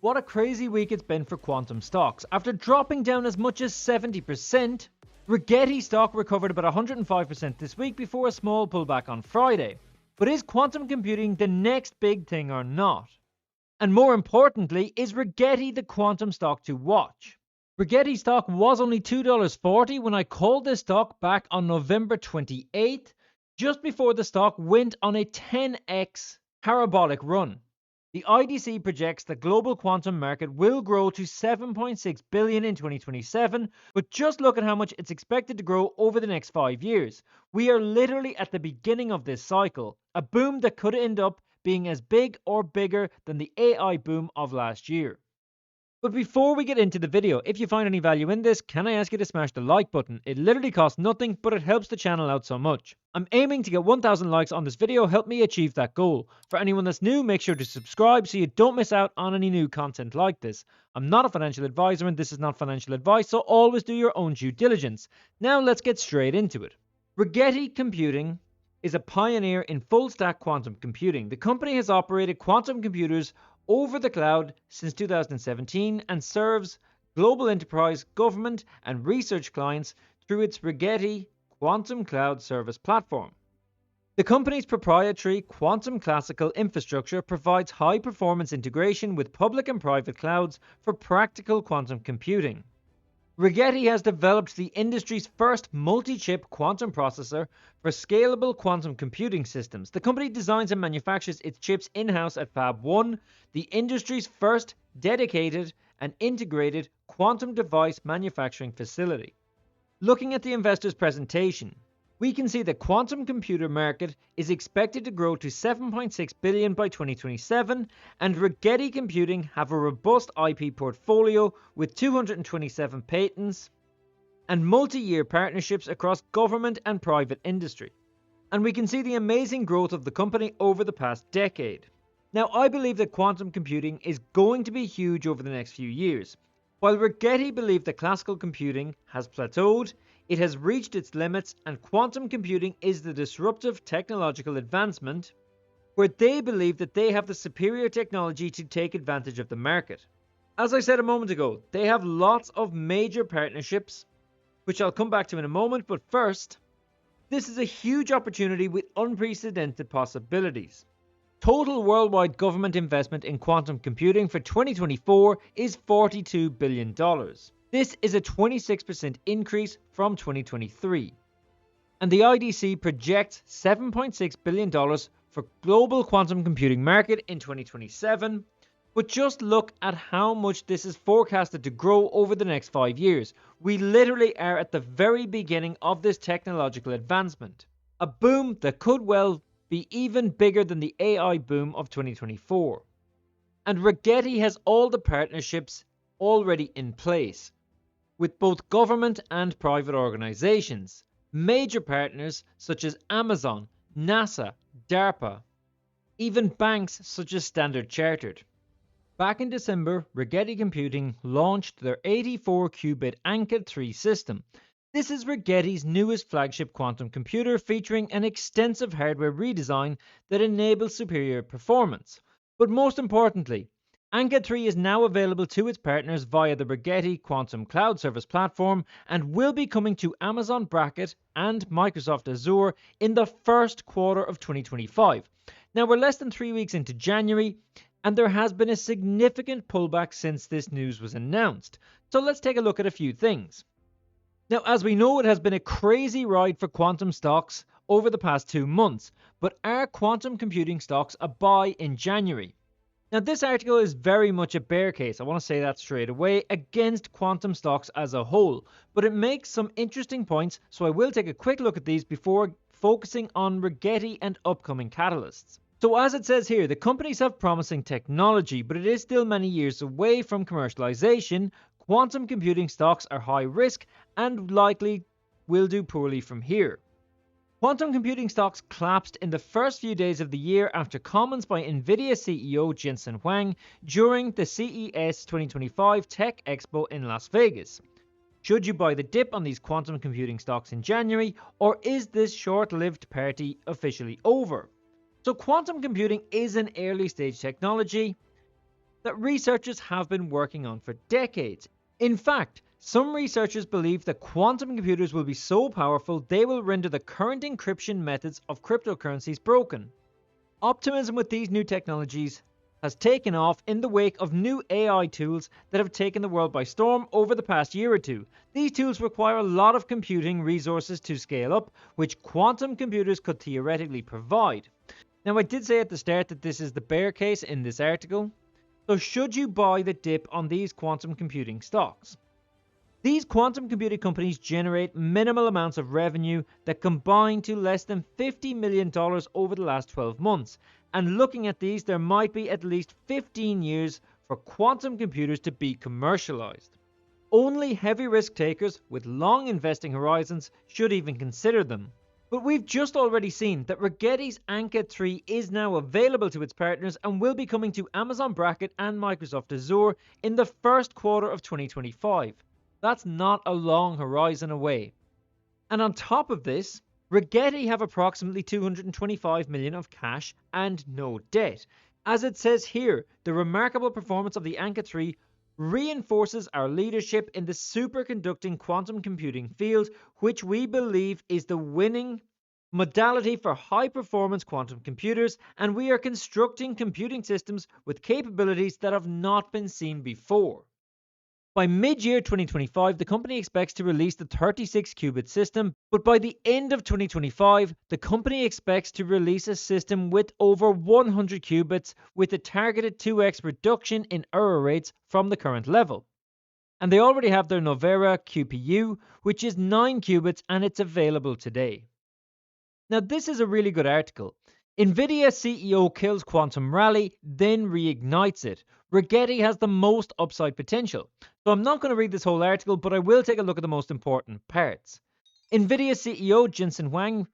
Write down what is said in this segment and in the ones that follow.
What a crazy week it's been for quantum stocks. After dropping down as much as 70%, Rigetti stock recovered about 105% this week before a small pullback on Friday. But is quantum computing the next big thing or not? And more importantly, is Rigetti the quantum stock to watch? Rigetti stock was only $2.40 when I called this stock back on November 28th, just before the stock went on a 10x parabolic run. The IDC projects the global quantum market will grow to $7.6 billion in 2027, but just look at how much it's expected to grow over the next 5 years. We are literally at the beginning of this cycle, a boom that could end up being as big or bigger than the AI boom of last year. But before we get into the video, if you find any value in this, can I ask you to smash the like button? It literally costs nothing, but it helps the channel out so much. I'm aiming to get 1,000 likes on this video. Help me achieve that goal. For anyone that's new, make sure to subscribe so you don't miss out on any new content like this. I'm not a financial advisor and this is not financial advice, so always do your own due diligence. Now let's get straight into it. Rigetti Computing is a pioneer in full-stack quantum computing. The company has operated quantum computers over the cloud since 2017 and serves global enterprise, government, and research clients through its Rigetti Quantum Cloud Service platform. The company's proprietary quantum classical infrastructure provides high-performance integration with public and private clouds for practical quantum computing. Rigetti has developed the industry's first multi-chip quantum processor for scalable quantum computing systems. The company designs and manufactures its chips in-house at Fab 1, the industry's first dedicated and integrated quantum device manufacturing facility. Looking at the investor's presentation, we can see the quantum computer market is expected to grow to $7.6 billion by 2027, and Rigetti Computing have a robust IP portfolio with 227 patents and multi-year partnerships across government and private industry. And we can see the amazing growth of the company over the past decade. Now, I believe that quantum computing is going to be huge over the next few years. While Rigetti believe that classical computing has plateaued, it has reached its limits, and quantum computing is the disruptive technological advancement where they believe that they have the superior technology to take advantage of the market. As I said a moment ago, they have lots of major partnerships, which I'll come back to in a moment, but first, this is a huge opportunity with unprecedented possibilities. Total worldwide government investment in quantum computing for 2024 is $42 billion. This is a 26% increase from 2023. And the IDC projects $7.6 billion for global quantum computing market in 2027. But just look at how much this is forecasted to grow over the next 5 years. We literally are at the very beginning of this technological advancement. A boom that could well be even bigger than the AI boom of 2024. And Rigetti has all the partnerships already in place with both government and private organizations, major partners such as Amazon, NASA, DARPA, even banks such as Standard Chartered. Back in December, Rigetti Computing launched their 84-qubit Anka-3 system. This is Rigetti's newest flagship quantum computer featuring an extensive hardware redesign that enables superior performance. But most importantly, Anka-3 is now available to its partners via the Rigetti Quantum Cloud Service platform and will be coming to Amazon Braket and Microsoft Azure in the first quarter of 2025. Now, we're less than 3 weeks into January, and there has been a significant pullback since this news was announced. So let's take a look at a few things. Now, as we know, it has been a crazy ride for quantum stocks over the past 2 months, but are quantum computing stocks a buy in January? Now, this article is very much a bear case, I want to say that straight away, against quantum stocks as a whole, but it makes some interesting points, so I will take a quick look at these before focusing on Rigetti and upcoming catalysts. So as it says here, the companies have promising technology, but it is still many years away from commercialization. Quantum computing stocks are high risk and likely will do poorly from here. Quantum computing stocks collapsed in the first few days of the year after comments by Nvidia CEO Jensen Huang during the CES 2025 Tech Expo in Las Vegas. Should you buy the dip on these quantum computing stocks in January, or is this short-lived party officially over? So quantum computing is an early stage technology that researchers have been working on for decades. In fact, some researchers believe that quantum computers will be so powerful they will render the current encryption methods of cryptocurrencies broken. Optimism with these new technologies has taken off in the wake of new AI tools that have taken the world by storm over the past year or two. These tools require a lot of computing resources to scale up, which quantum computers could theoretically provide. Now, I did say at the start that this is the bear case in this article. So should you buy the dip on these quantum computing stocks? These quantum computing companies generate minimal amounts of revenue that combine to less than $50 million over the last 12 months. And looking at these, there might be at least 15 years for quantum computers to be commercialized. Only heavy risk takers with long investing horizons should even consider them. But we've just already seen that Rigetti's Anka 3 is now available to its partners and will be coming to Amazon Bracket and Microsoft Azure in the first quarter of 2025. That's not a long horizon away. And on top of this, Rigetti have approximately $225 million of cash and no debt. As it says here, the remarkable performance of the Anka 3 reinforces our leadership in the superconducting quantum computing field, which we believe is the winning modality for high-performance quantum computers, and we are constructing computing systems with capabilities that have not been seen before. By mid-year 2025, the company expects to release the 36-qubit system, but by the end of 2025, the company expects to release a system with over 100 qubits with a targeted 2x reduction in error rates from the current level. And they already have their Novera QPU, which is 9 qubits, and it's available today. Now, this is a really good article. Nvidia CEO kills quantum rally, then reignites it. Rigetti has the most upside potential. So I'm not going to read this whole article, but I will take a look at the most important parts. Nvidia CEO Jensen Huang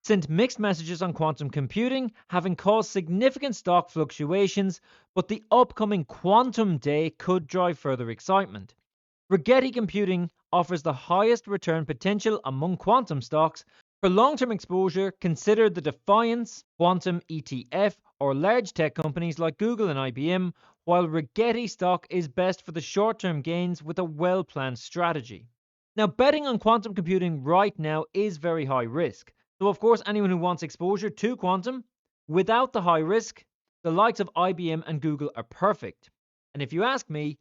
sent mixed messages on quantum computing, having caused significant stock fluctuations, but the upcoming quantum day could drive further excitement. Rigetti Computing offers the highest return potential among quantum stocks. For long-term exposure, consider the Defiance Quantum ETF or large tech companies like Google and IBM, while Rigetti stock is best for the short-term gains with a well-planned strategy. Now, betting on quantum computing right now is very high risk. So, of course, anyone who wants exposure to quantum without the high risk, the likes of IBM and Google are perfect. And if you ask me,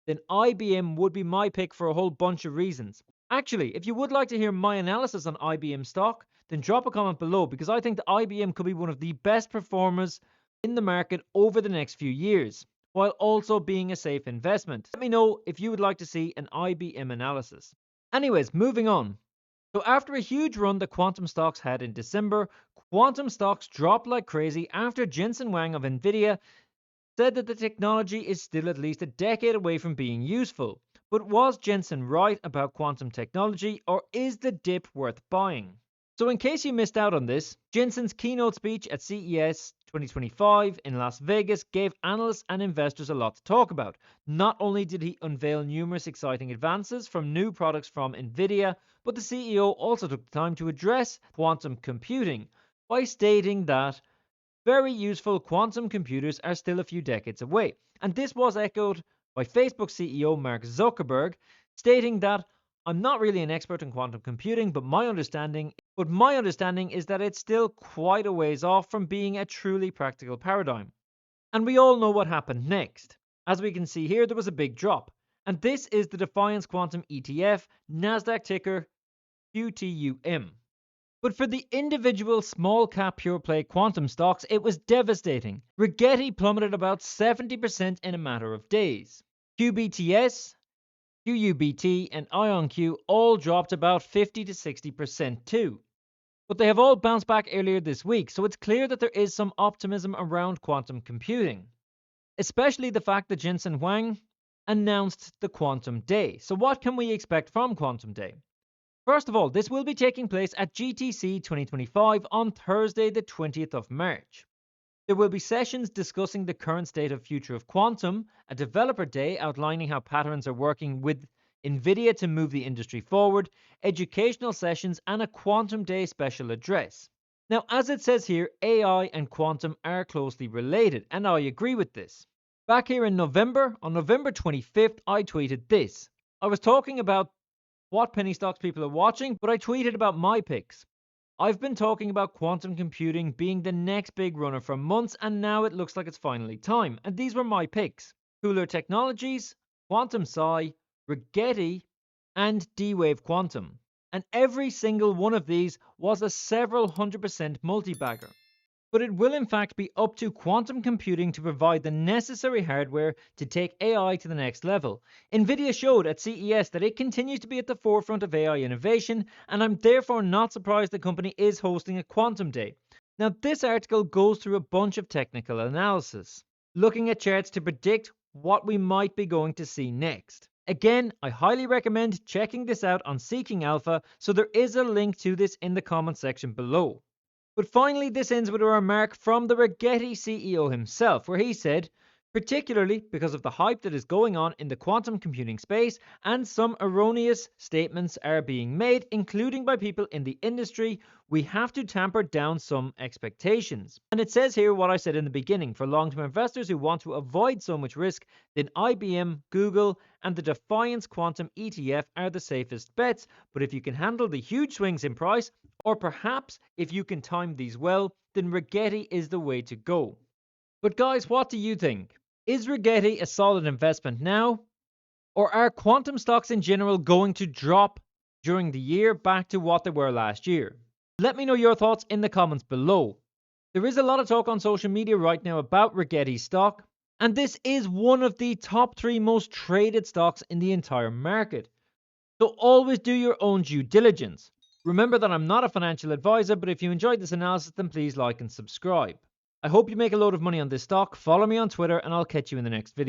then IBM would be my pick for a whole bunch of reasons. Actually, if you would like to hear my analysis on IBM stock, then drop a comment below, because I think that IBM could be one of the best performers in the market over the next few years, while also being a safe investment. Let me know if you would like to see an IBM analysis. Anyways, moving on. So after a huge run that quantum stocks had in December, quantum stocks dropped like crazy after Jensen Huang of Nvidia said that the technology is still at least a decade away from being useful. But was Jensen right about quantum technology, or is the dip worth buying? So in case you missed out on this, Jensen's keynote speech at CES 2025 in Las Vegas gave analysts and investors a lot to talk about. Not only did he unveil numerous exciting advances from new products from Nvidia, but the CEO also took the time to address quantum computing by stating that very useful quantum computers are still a few decades away. And this was echoed by Facebook CEO Mark Zuckerberg, stating that I'm not really an expert in quantum computing, but my understanding is that it's still quite a ways off from being a truly practical paradigm. And we all know what happened next. As we can see here, there was a big drop. And this is the Defiance Quantum ETF, Nasdaq ticker QTUM. But for the individual small cap pure play quantum stocks, it was devastating. Rigetti plummeted about 70% in a matter of days. QBTS, QUBT, and IonQ all dropped about 50 to 60% too. But they have all bounced back earlier this week, so it's clear that there is some optimism around quantum computing. Especially the fact that Jensen Huang announced the Quantum Day. So what can we expect from Quantum Day? First of all, this will be taking place at GTC 2025 on Thursday, the 20th of March. There will be sessions discussing the current state of future of quantum, a developer day outlining how patterns are working with Nvidia to move the industry forward, educational sessions, and a Quantum Day special address. Now, as it says here, AI and quantum are closely related, and I agree with this. Back here in November, on November 25th, I tweeted this. I was talking about what penny stocks people are watching, but I tweeted about my picks. I've been talking about quantum computing being the next big runner for months, and now it looks like it's finally time. And these were my picks: Cooler Technologies, Quantum Sci, Rigetti, and D-Wave Quantum. And every single one of these was a several 100% multi-bagger. But it will in fact be up to quantum computing to provide the necessary hardware to take AI to the next level. Nvidia showed at CES that it continues to be at the forefront of AI innovation, and I'm therefore not surprised the company is hosting a Quantum Day. Now, this article goes through a bunch of technical analysis, looking at charts to predict what we might be going to see next. Again, I highly recommend checking this out on Seeking Alpha, so there is a link to this in the comment section below. But finally, this ends with a remark from the Rigetti CEO himself, where he said, particularly because of the hype that is going on in the quantum computing space, and some erroneous statements are being made, including by people in the industry, we have to tamper down some expectations. And it says here what I said in the beginning: for long-term investors who want to avoid so much risk, then IBM, Google, and the Defiance Quantum ETF are the safest bets. But if you can handle the huge swings in price, or perhaps if you can time these well, then Rigetti is the way to go. But guys, what do you think? Is Rigetti a solid investment now? Or are quantum stocks in general going to drop during the year back to what they were last year? Let me know your thoughts in the comments below. There is a lot of talk on social media right now about Rigetti stock, and this is one of the top 3 most traded stocks in the entire market. So always do your own due diligence. Remember that I'm not a financial advisor, but if you enjoyed this analysis, then please like and subscribe. I hope you make a load of money on this stock. Follow me on Twitter, and I'll catch you in the next video.